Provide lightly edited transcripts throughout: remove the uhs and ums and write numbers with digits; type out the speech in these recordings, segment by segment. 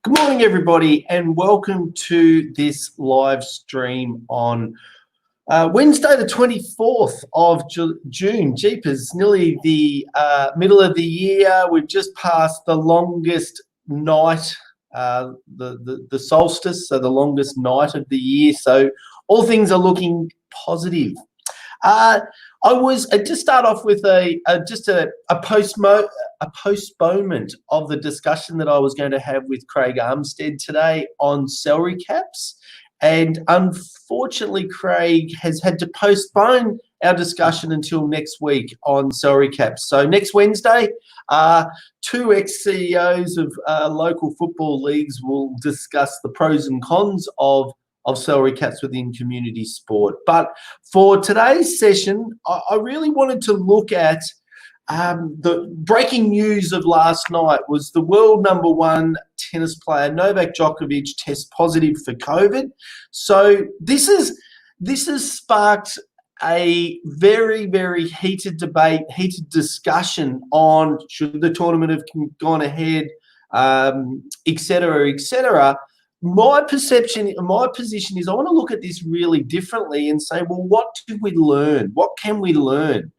Good morning, everybody, and welcome to this live stream on Wednesday, the 24th of June. Jeepers, nearly the middle of the year. We've just passed the longest night, the solstice, so the longest night of the year. So all things are looking positive. I was to start off with a postponement of the discussion that I was going to have with Craig Armstead today on salary caps, and unfortunately, Craig has had to postpone our discussion until next week on salary caps. So next Wednesday, two ex-CEOs of local football leagues will discuss the pros and cons of salary caps within community sport. But for today's session, I really wanted to look at the breaking news of last night was the world number one tennis player, Novak Djokovic, test positive for COVID. So this has sparked a very, very heated debate, heated discussion on should the tournament have gone ahead, et cetera, et cetera. My position is I want to look at this really differently and say, well, what did we learn? What can we learn?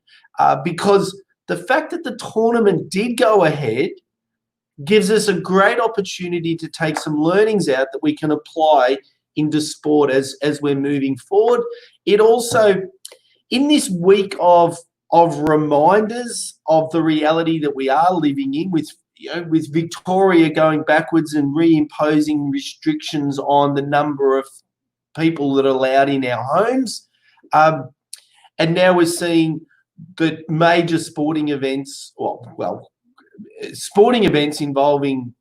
Because the fact that the tournament did go ahead gives us a great opportunity to take some learnings out that we can apply into sport as we're moving forward. It also, in this week of reminders of the reality that we are living in with Victoria going backwards and reimposing restrictions on the number of people that are allowed in our homes. And now we're seeing that major sporting events, sporting events involving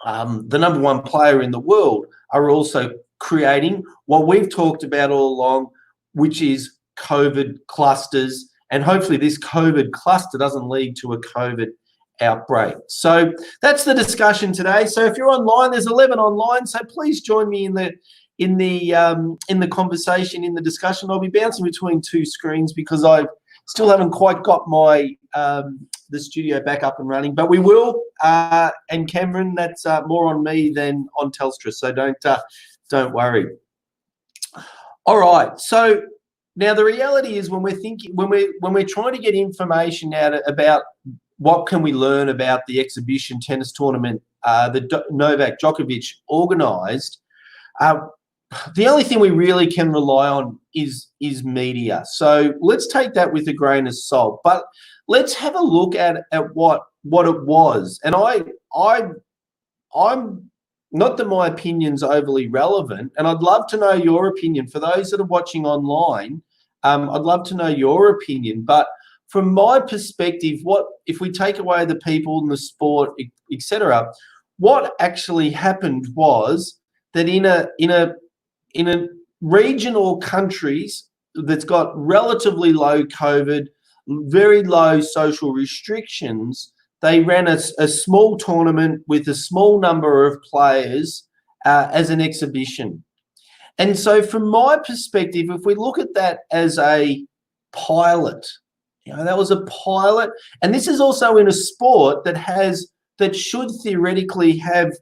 the number one player in the world are also creating what we've talked about all along, which is COVID clusters. And hopefully this COVID cluster doesn't lead to a COVID outbreak. So that's the discussion today. So if you're online, there's 11 online. So please join me in the conversation, in the discussion. I'll be bouncing between two screens because I still haven't quite got my the studio back up and running, but we will. And Cameron, that's more on me than on Telstra, so don't worry. All right. So now the reality is when we're trying to get information out about what can we learn about the exhibition tennis tournament that Novak Djokovic organised, the only thing we really can rely on is media. So let's take that with a grain of salt. But let's have a look at what it was. And I'm not that my opinion's overly relevant, and I'd love to know your opinion. For those that are watching online, I'd love to know your opinion. But from my perspective, what if we take away the people and the sport, etc., what actually happened was that in a region or countries that's got relatively low COVID, very low social restrictions, they ran a small tournament with a small number of players as an exhibition. And so from my perspective, if we look at that as a pilot, that was a pilot. And this is also in a sport that should theoretically have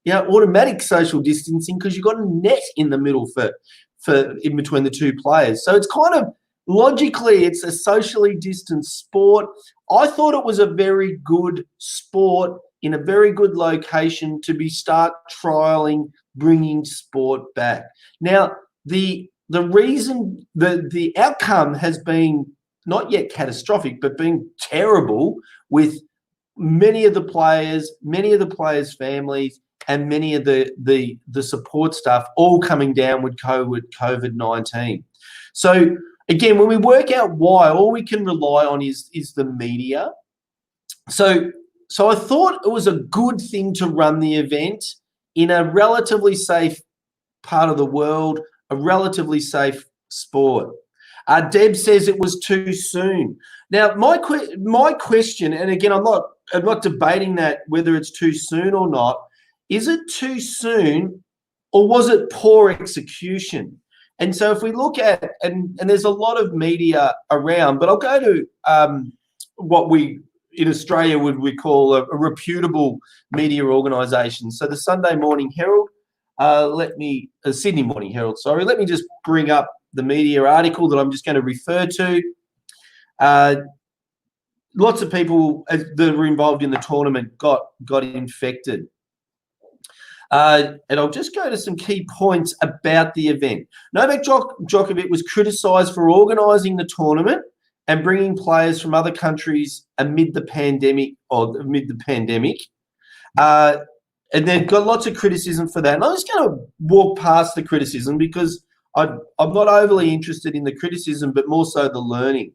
automatic social distancing because you've got a net in the middle for in between the two players. So it's kind of logically, it's a socially distanced sport. I thought it was a very good sport in a very good location to start trialing, bringing sport back. Now, the reason the outcome has been not yet catastrophic, but been terrible with many of the players' families, and many of the support staff all coming down with COVID-19. So again, when we work out why, all we can rely on is the media. So I thought it was a good thing to run the event in a relatively safe part of the world, a relatively safe sport. Deb says it was too soon. Now, my question, and again, I'm not debating that whether it's too soon or not. Is it too soon, or was it poor execution? And so if we look at, and there's a lot of media around, but I'll go to what we in Australia would we call a reputable media organisation. So the Sunday Morning Herald, Sydney Morning Herald, sorry. Let me just bring up the media article that I'm just going to refer to. Lots of people that were involved in the tournament got infected. And I'll just go to some key points about the event. Novak Djokovic was criticised for organising the tournament and bringing players from other countries amid the pandemic. And they've got lots of criticism for that. And I'm just going to walk past the criticism because I'm not overly interested in the criticism, but more so the learning.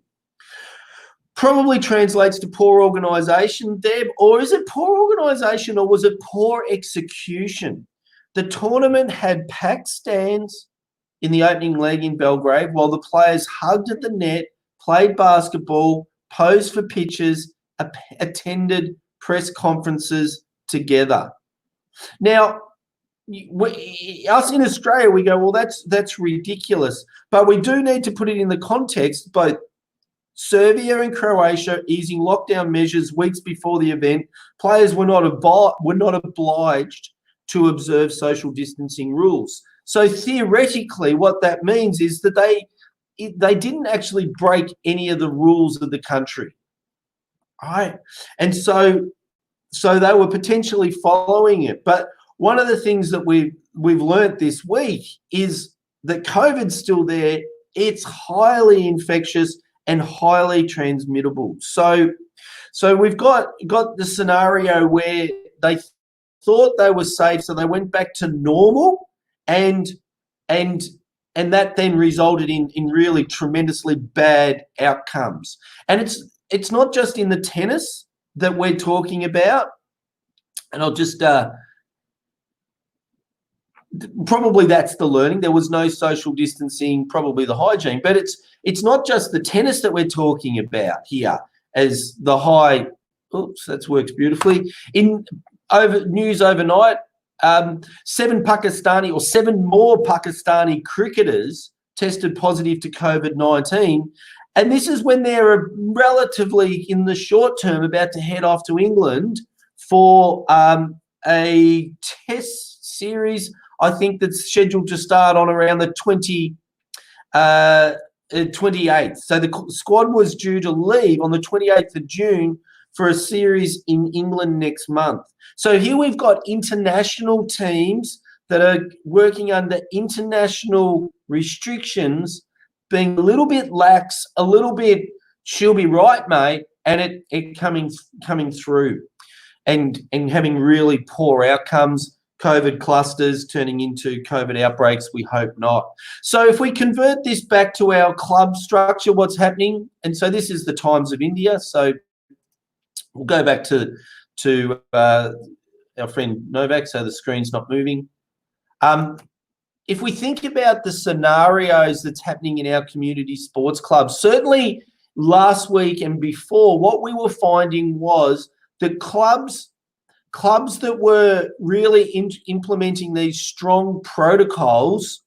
Probably translates to poor organisation, Deb, or is it poor organisation or was it poor execution? The tournament had packed stands in the opening leg in Belgrade while the players hugged at the net, played basketball, posed for pictures, attended press conferences together. Now, us in Australia, we go, well, that's ridiculous. But we do need to put it in the context, both Serbia and Croatia easing lockdown measures weeks before the event. Players were not obliged to observe social distancing rules. So theoretically, what that means is that they didn't actually break any of the rules of the country. All right. And so they were potentially following it. But one of the things that we've learnt this week is that COVID's still there. It's highly infectious and highly transmittable. So we've got the scenario where they thought they were safe, so they went back to normal, and that then resulted in really tremendously bad outcomes. And it's not just in the tennis that we're talking about. And I'll just probably that's the learning. There was no social distancing, probably the hygiene, but it's not just the tennis that we're talking about here as the high. Oops, that works beautifully. News overnight, 7 more Pakistani cricketers tested positive to COVID-19. And this is when they're relatively, in the short term, about to head off to England for a test series, I think, that's scheduled to start on around the 28th. So the squad was due to leave on the 28th of June for a series in England next month. So here we've got international teams that are working under international restrictions, being a little bit lax, a little bit, she'll be right, mate, and it coming through and having really poor outcomes. COVID clusters turning into COVID outbreaks, we hope not. So if we convert this back to our club structure, what's happening, and so this is the Times of India. So we'll go back to our friend Novak, so the screen's not moving. If we think about the scenarios that's happening in our community sports clubs, certainly last week and before, what we were finding was that clubs that were really implementing these strong protocols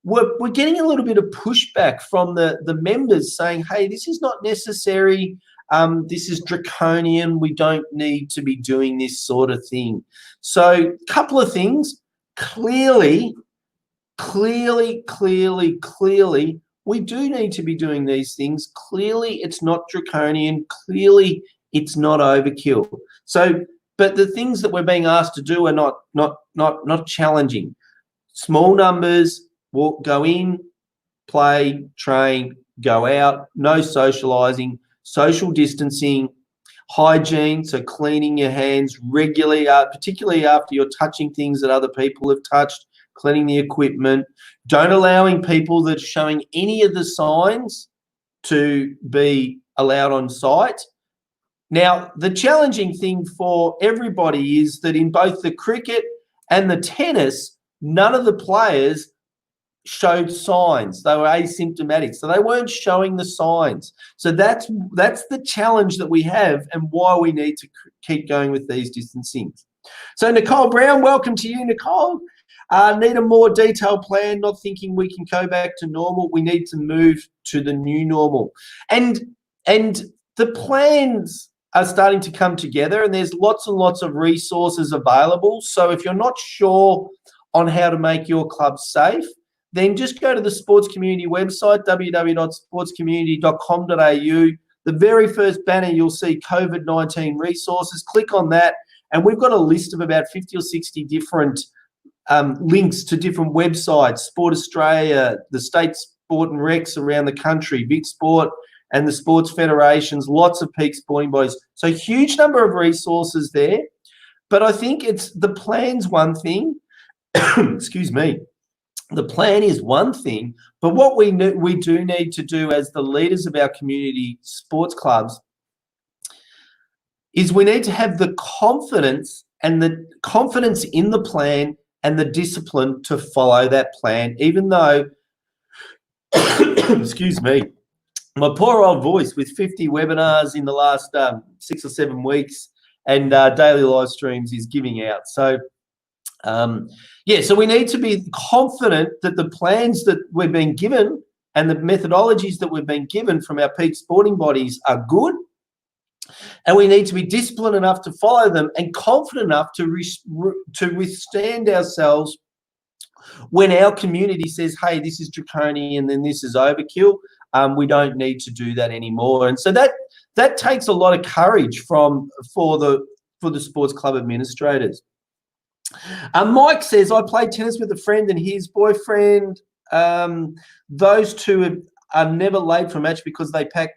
were getting a little bit of pushback from the members saying, hey, this is not necessary. This is draconian. We don't need to be doing this sort of thing. So a couple of things. Clearly, we do need to be doing these things. Clearly, it's not draconian. Clearly, it's not overkill. So, but the things that we're being asked to do are not challenging. Small numbers, go in, play, train, go out, no socialising, social distancing, hygiene, so cleaning your hands regularly, particularly after you're touching things that other people have touched, cleaning the equipment, don't allowing people that are showing any of the signs to be allowed on site. Now, the challenging thing for everybody is that in both the cricket and the tennis, none of the players showed signs. They were asymptomatic, so they weren't showing the signs. So that's the challenge that we have and why we need to keep going with these distancings. So Nicole Brown, welcome to you, Nicole. Need a more detailed plan, not thinking we can go back to normal. We need to move to the new normal. And the plans are starting to come together, and there's lots and lots of resources available. So if you're not sure on how to make your club safe, then just go to the sports community website, www.sportscommunity.com.au. The very first banner, you'll see COVID-19 resources. Click on that, and we've got a list of about 50 or 60 different links to different websites, Sport Australia, the state sport and recs around the country, Big Sport, and the sports federations, lots of peak sporting bodies. So huge number of resources there. But I think it's the plan's one thing. Excuse me. The plan is one thing, but what we do need to do as the leaders of our community sports clubs is we need to have the confidence in the plan and the discipline to follow that plan, even though, excuse me, my poor old voice with 50 webinars in the last 6 or 7 weeks and daily live streams is giving out. So, so we need to be confident that the plans that we've been given and the methodologies that we've been given from our peak sporting bodies are good. And we need to be disciplined enough to follow them and confident enough to withstand ourselves when our community says, hey, this is draconian and this is overkill. We don't need to do that anymore. And so that takes a lot of courage for the sports club administrators. Mike says, I played tennis with a friend and his boyfriend. Those two are never late for a match because they pack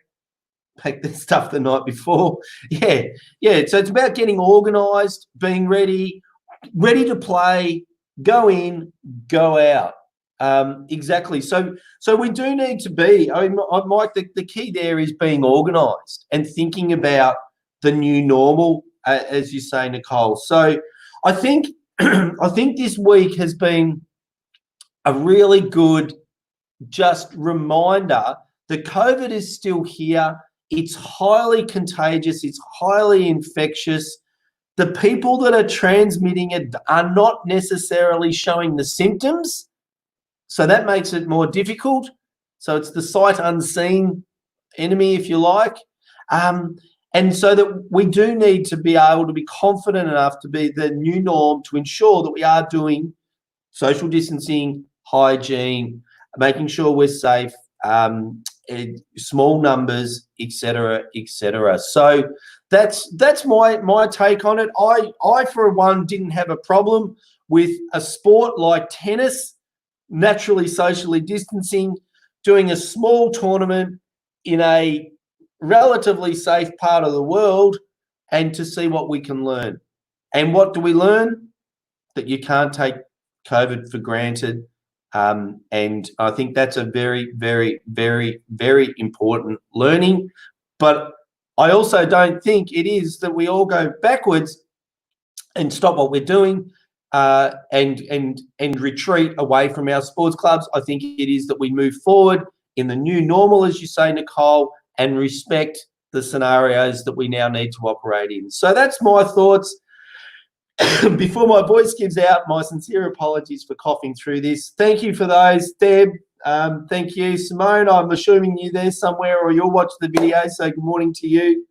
their stuff the night before. Yeah. So it's about getting organised, being ready to play, go in, go out. Exactly. So we do need to be, Mike, the key there is being organised and thinking about the new normal, as you say, Nicole. So I think this week has been a really good just reminder that COVID is still here. It's highly contagious. It's highly infectious. The people that are transmitting it are not necessarily showing the symptoms. So that makes it more difficult. So it's the sight unseen enemy, if you like. And so that we do need to be able to be confident enough to be the new norm to ensure that we are doing social distancing, hygiene, making sure we're safe, small numbers, etc., etc. So that's my take on it. I for one didn't have a problem with a sport like tennis, naturally socially distancing, doing a small tournament in a relatively safe part of the world, and to see what we can learn. And what do we learn? That you can't take COVID for granted. And I think that's a very, very, very, very important learning. But I also don't think it is that we all go backwards and stop what we're doing and retreat away from our sports clubs. I think it is that we move forward in the new normal, as you say, Nicole, and respect the scenarios that we now need to operate in. So that's my thoughts. Before my voice gives out, my sincere apologies for coughing through this. Thank you for those. Deb, thank you. Simone, I'm assuming you're there somewhere or you'll watch the video, so good morning to you.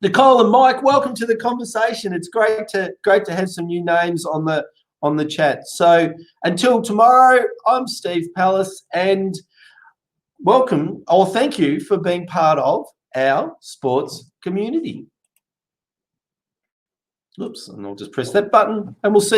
Nicole and Mike, welcome to the conversation. It's great to have some new names on the chat. So until tomorrow, I'm Steve Pallas, and welcome, or thank you for being part of our sports community. Oops, and I'll just press that button and we'll see